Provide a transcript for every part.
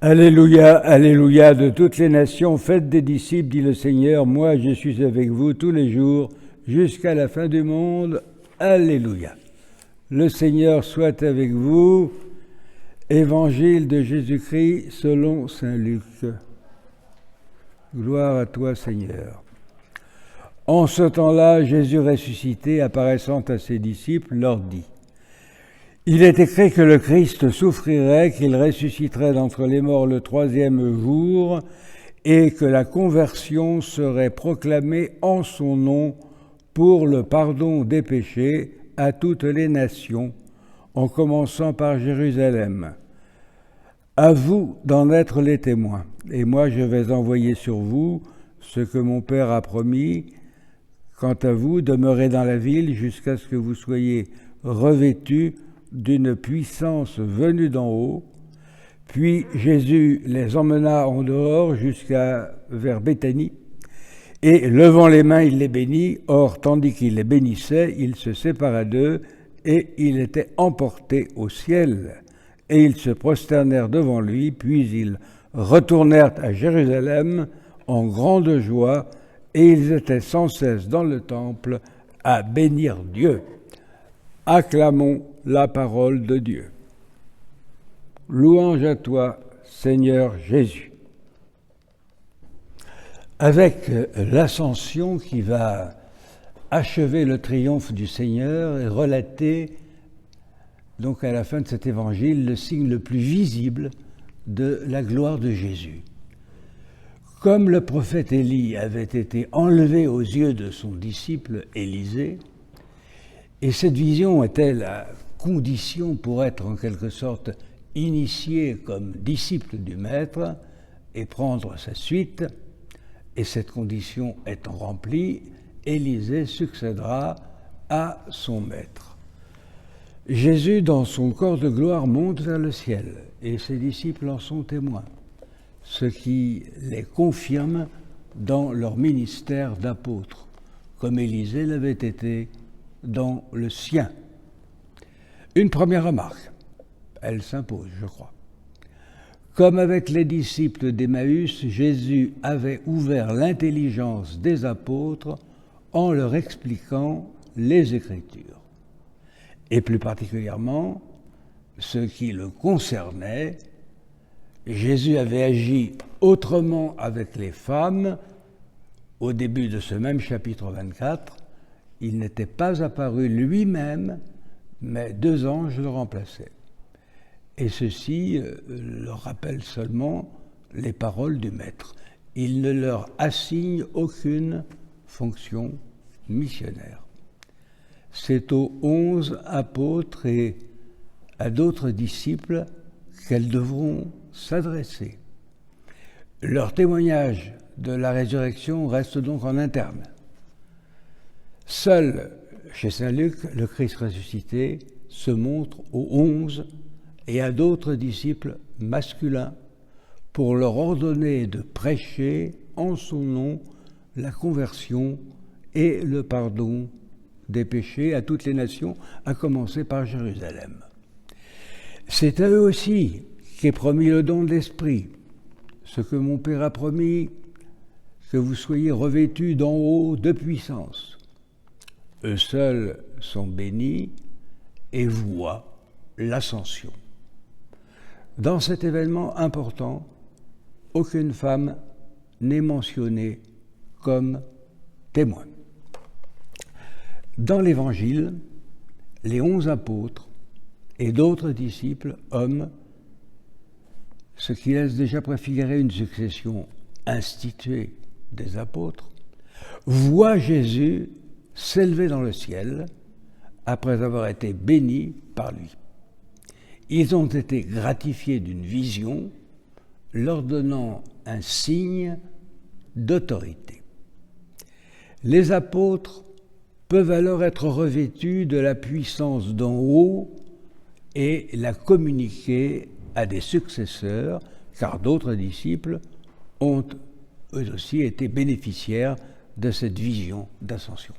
Alléluia, alléluia, de toutes les nations, faites des disciples, dit le Seigneur, moi je suis avec vous tous les jours, jusqu'à la fin du monde. Alléluia. Le Seigneur soit avec vous. Évangile de Jésus-Christ selon saint Luc. Gloire à toi, Seigneur. En ce temps-là, Jésus ressuscité, apparaissant à ses disciples, leur dit: Il est écrit que le Christ souffrirait, qu'il ressusciterait d'entre les morts le 3e jour, et que la conversion serait proclamée en son nom pour le pardon des péchés à toutes les nations, en commençant par Jérusalem. À vous d'en être les témoins, et moi je vais envoyer sur vous ce que mon Père a promis. Quant à vous, demeurez dans la ville jusqu'à ce que vous soyez revêtus d'une puissance venue d'en haut. Puis Jésus les emmena en dehors vers Béthanie, et levant les mains, il les bénit. Or, tandis qu'il les bénissait, il se sépara d'eux, et il était emporté au ciel. Et ils se prosternèrent devant lui, puis ils retournèrent à Jérusalem en grande joie, et ils étaient sans cesse dans le temple à bénir Dieu. Acclamons la parole de Dieu. Louange à toi, Seigneur Jésus. Avec l'ascension qui va achever le triomphe du Seigneur et relater donc à la fin de cet évangile le signe le plus visible de la gloire de Jésus. Comme le prophète Élie avait été enlevé aux yeux de son disciple Élisée, et cette vision était la condition pour être en quelque sorte initié comme disciple du Maître et prendre sa suite, et cette condition étant remplie, Élisée succédera à son Maître. Jésus, dans son corps de gloire, monte vers le ciel, et ses disciples en sont témoins, ce qui les confirme dans leur ministère d'apôtres, comme Élisée l'avait été dans le sien. Une première remarque, elle s'impose, je crois. Comme avec les disciples d'Emmaüs, Jésus avait ouvert l'intelligence des apôtres en leur expliquant les Écritures. Et plus particulièrement, ce qui le concernait, Jésus avait agi autrement avec les femmes. Au début de ce même chapitre 24, il n'était pas apparu lui-même, mais 2 anges le remplaçaient. Et ceci leur rappelle seulement les paroles du Maître. Il ne leur assigne aucune fonction missionnaire. C'est aux 11 apôtres et à d'autres disciples qu'elles devront s'adresser. Leur témoignage de la résurrection reste donc en interne. Seul, chez saint Luc, le Christ ressuscité se montre aux 11 et à d'autres disciples masculins pour leur ordonner de prêcher en son nom la conversion et le pardon des péchés à toutes les nations, à commencer par Jérusalem. C'est à eux aussi qu'est promis le don de l'Esprit, ce que mon Père a promis, que vous soyez revêtus d'en haut de puissance. Eux seuls sont bénis et voient l'ascension. Dans cet événement important, aucune femme n'est mentionnée comme témoin. Dans l'Évangile, les 11 apôtres et d'autres disciples, hommes, ce qui laisse déjà préfigurer une succession instituée des apôtres, voient Jésus s'élever dans le ciel après avoir été bénis par lui. Ils ont été gratifiés d'une vision leur donnant un signe d'autorité. Les apôtres peuvent alors être revêtus de la puissance d'en haut et la communiquer à des successeurs, car d'autres disciples ont eux aussi été bénéficiaires de cette vision d'ascension.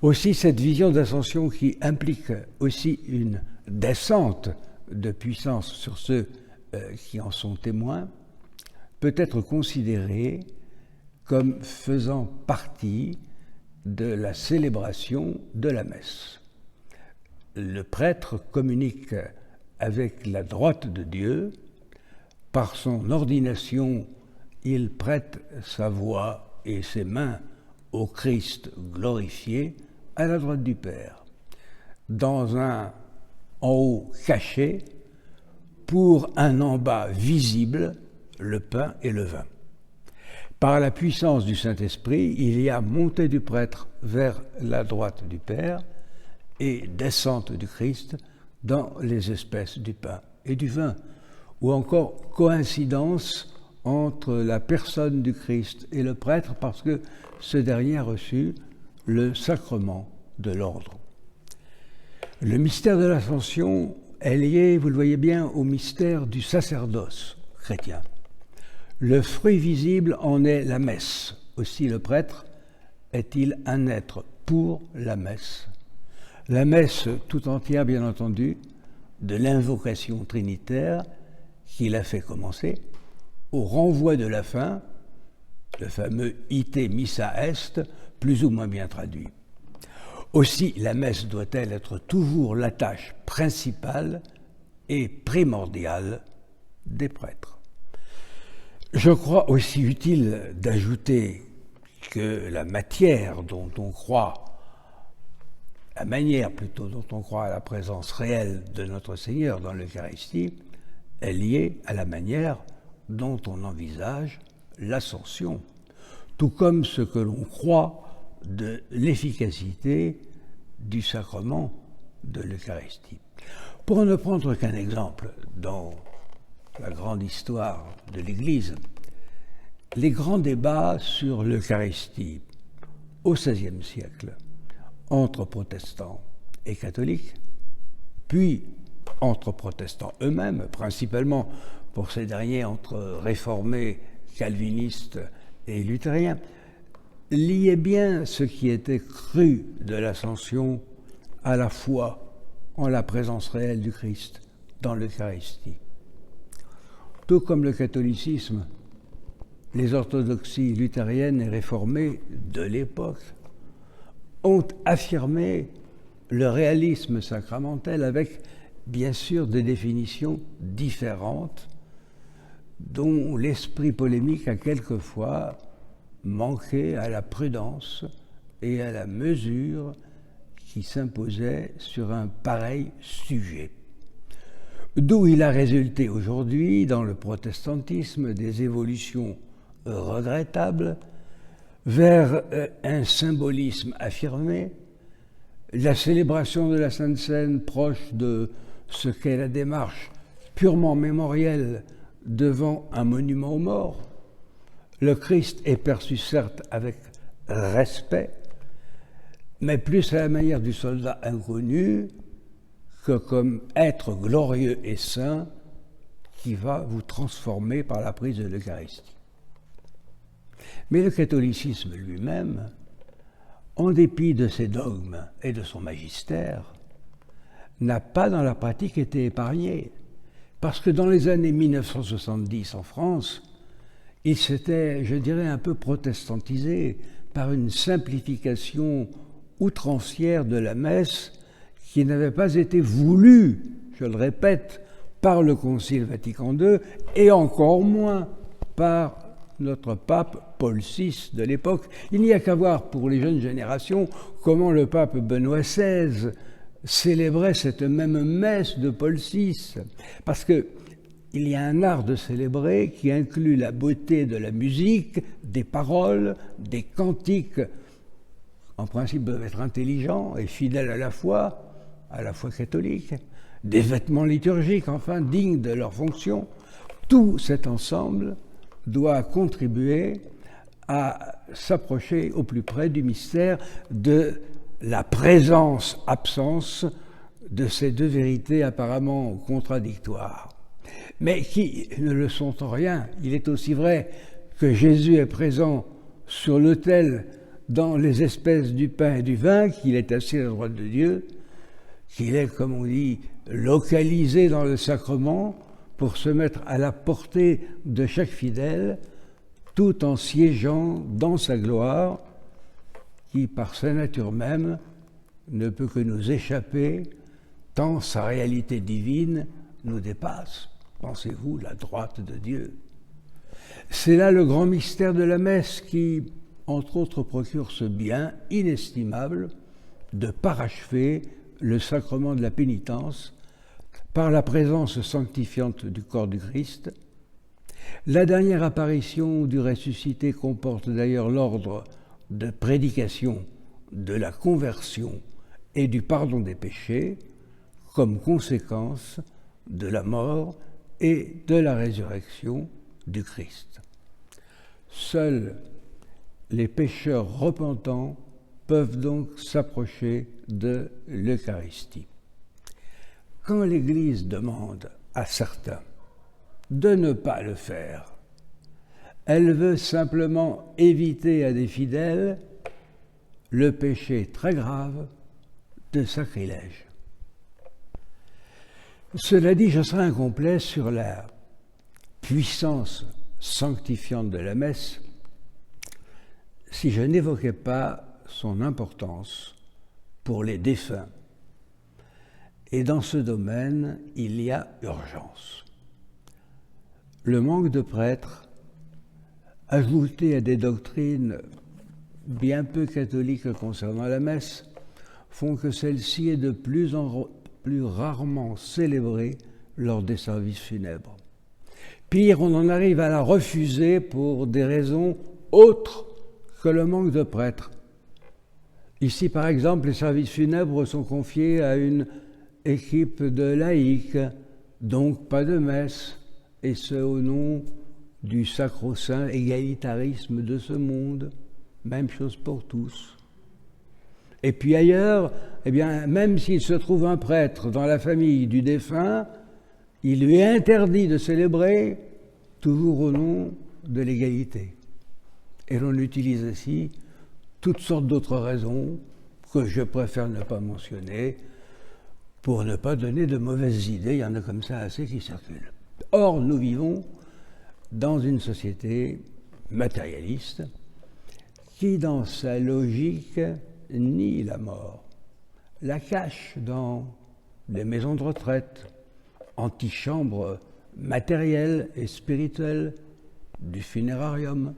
Aussi cette vision d'ascension qui implique aussi une descente de puissance sur ceux qui en sont témoins, peut être considéré comme faisant partie de la célébration de la messe. Le prêtre communique avec la droite de Dieu. Par son ordination, il prête sa voix et ses mains au Christ glorifié à la droite du Père, dans un en haut caché, pour un en bas visible, le pain et le vin. Par la puissance du Saint-Esprit, il y a montée du prêtre vers la droite du Père et descente du Christ dans les espèces du pain et du vin, ou encore coïncidence entre la personne du Christ et le prêtre, parce que ce dernier a reçu le sacrement de l'ordre. Le mystère de l'Ascension est lié, vous le voyez bien, au mystère du sacerdoce chrétien. Le fruit visible en est la messe. Aussi le prêtre est-il un être pour la messe. La messe tout entière, bien entendu, de l'invocation trinitaire qu'il a fait commencer, au renvoi de la fin, le fameux « ite missa est », plus ou moins bien traduit. Aussi, la messe doit-elle être toujours la tâche principale et primordiale des prêtres. Je crois aussi utile d'ajouter que la manière plutôt dont on croit à la présence réelle de notre Seigneur dans l'Eucharistie est liée à la manière dont on envisage l'ascension, tout comme ce que l'on croit de l'efficacité du sacrement de l'Eucharistie. Pour ne prendre qu'un exemple dans la grande histoire de l'Église, les grands débats sur l'Eucharistie au XVIe siècle, entre protestants et catholiques, puis entre protestants eux-mêmes, principalement pour ces derniers entre réformés, calvinistes et luthériens, liaient bien ce qui était cru de l'Ascension à la foi en la présence réelle du Christ dans l'Eucharistie. Tout comme le catholicisme, les orthodoxies luthériennes et réformées de l'époque ont affirmé le réalisme sacramentel avec, bien sûr, des définitions différentes dont l'esprit polémique a quelquefois manqué à la prudence et à la mesure qui s'imposait sur un pareil sujet. D'où il a résulté aujourd'hui, dans le protestantisme, des évolutions regrettables vers un symbolisme affirmé, la célébration de la Sainte Seine proche de ce qu'est la démarche purement mémorielle devant un monument aux morts. Le Christ est perçu certes avec respect, mais plus à la manière du soldat inconnu que comme être glorieux et saint qui va vous transformer par la prise de l'Eucharistie. Mais le catholicisme lui-même, en dépit de ses dogmes et de son magistère, n'a pas dans la pratique été épargné, parce que dans les années 1970 en France, il s'était, je dirais, un peu protestantisé par une simplification outrancière de la messe qui n'avait pas été voulue, je le répète, par le Concile Vatican II et encore moins par notre pape Paul VI de l'époque. Il n'y a qu'à voir pour les jeunes générations comment le pape Benoît XVI célébrait cette même messe de Paul VI, parce que il y a un art de célébrer qui inclut la beauté de la musique, des paroles, des cantiques, en principe doivent être intelligents et fidèles à la foi catholique, des vêtements liturgiques, enfin, dignes de leur fonction. Tout cet ensemble doit contribuer à s'approcher au plus près du mystère de la présence-absence de ces deux vérités apparemment contradictoires, mais qui ne le sont en rien. Il est aussi vrai que Jésus est présent sur l'autel dans les espèces du pain et du vin, qu'il est assis à la droite de Dieu, qu'il est, comme on dit, localisé dans le sacrement pour se mettre à la portée de chaque fidèle, tout en siégeant dans sa gloire, qui, par sa nature même, ne peut que nous échapper, tant sa réalité divine nous dépasse. Pensez-vous, la droite de Dieu. C'est là le grand mystère de la messe qui, entre autres, procure ce bien inestimable de parachever le sacrement de la pénitence par la présence sanctifiante du corps du Christ. La dernière apparition du ressuscité comporte d'ailleurs l'ordre de prédication de la conversion et du pardon des péchés comme conséquence de la mort et de la résurrection du Christ. Seuls les pécheurs repentants peuvent donc s'approcher de l'Eucharistie. Quand l'Église demande à certains de ne pas le faire, elle veut simplement éviter à des fidèles le péché très grave de sacrilège. Cela dit, je serai incomplet sur la puissance sanctifiante de la messe si je n'évoquais pas son importance pour les défunts. Et dans ce domaine, il y a urgence. Le manque de prêtres, ajouté à des doctrines bien peu catholiques concernant la messe, font que celle-ci est de plus en plus rarement célébrée lors des services funèbres. Pire, on en arrive à la refuser pour des raisons autres que le manque de prêtres. Ici, par exemple, les services funèbres sont confiés à une équipe de laïcs, donc pas de messe, et ce au nom du sacro-saint égalitarisme de ce monde. Même chose pour tous. Et puis ailleurs, eh bien, même s'il se trouve un prêtre dans la famille du défunt, il lui est interdit de célébrer, toujours au nom de l'égalité. Et l'on utilise ici toutes sortes d'autres raisons que je préfère ne pas mentionner pour ne pas donner de mauvaises idées. Il y en a comme ça assez qui circulent. Or, nous vivons dans une société matérialiste qui, dans sa logique, nie la mort, la cache dans les maisons de retraite, antichambres matérielles et spirituelles du funérarium.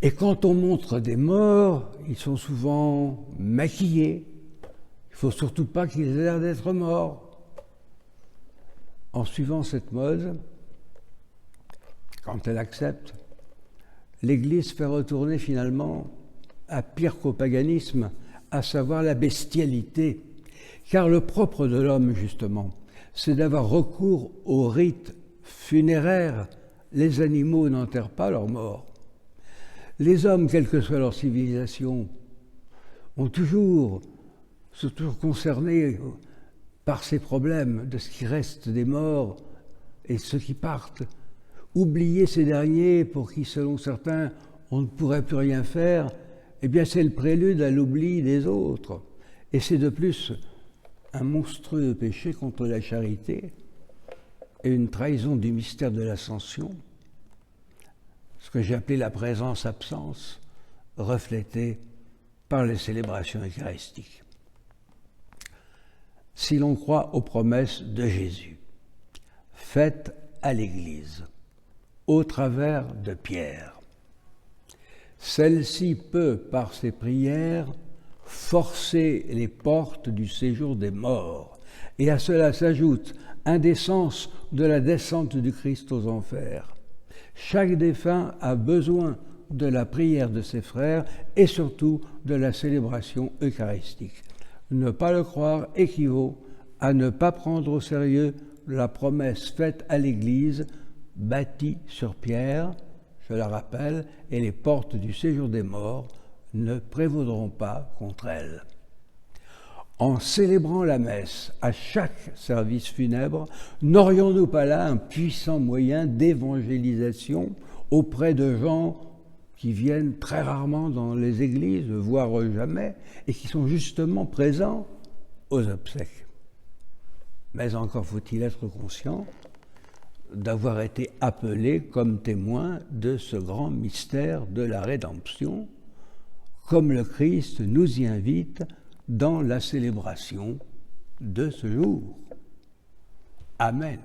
Et quand on montre des morts, ils sont souvent maquillés. Il ne faut surtout pas qu'ils aient l'air d'être morts. En suivant cette mode, quand elle accepte, l'Église fait retourner finalement à pire qu'au paganisme, à savoir la bestialité. Car le propre de l'homme, justement, c'est d'avoir recours aux rites funéraires. Les animaux n'enterrent pas leurs morts. Les hommes, quelle que soit leur civilisation, sont toujours concernés par ces problèmes de ce qui reste des morts et ceux qui partent. Oublier ces derniers pour qui, selon certains, on ne pourrait plus rien faire, eh bien c'est le prélude à l'oubli des autres. Et c'est de plus un monstrueux péché contre la charité et une trahison du mystère de l'Ascension, ce que j'ai appelé la présence-absence, reflétée par les célébrations eucharistiques. Si l'on croit aux promesses de Jésus, faites à l'Église, au travers de Pierre, celle-ci peut, par ses prières, forcer les portes du séjour des morts, et à cela s'ajoute un des sens de la descente du Christ aux enfers. Chaque défunt a besoin de la prière de ses frères et surtout de la célébration eucharistique. Ne pas le croire équivaut à ne pas prendre au sérieux la promesse faite à l'Église, bâtie sur Pierre, je la rappelle, et les portes du séjour des morts ne prévaudront pas contre elle. En célébrant la messe à chaque service funèbre, n'aurions-nous pas là un puissant moyen d'évangélisation auprès de gens qui viennent très rarement dans les églises, voire jamais, et qui sont justement présents aux obsèques? Mais encore faut-il être conscient d'avoir été appelés comme témoins de ce grand mystère de la rédemption, comme le Christ nous y invite dans la célébration de ce jour. Amen.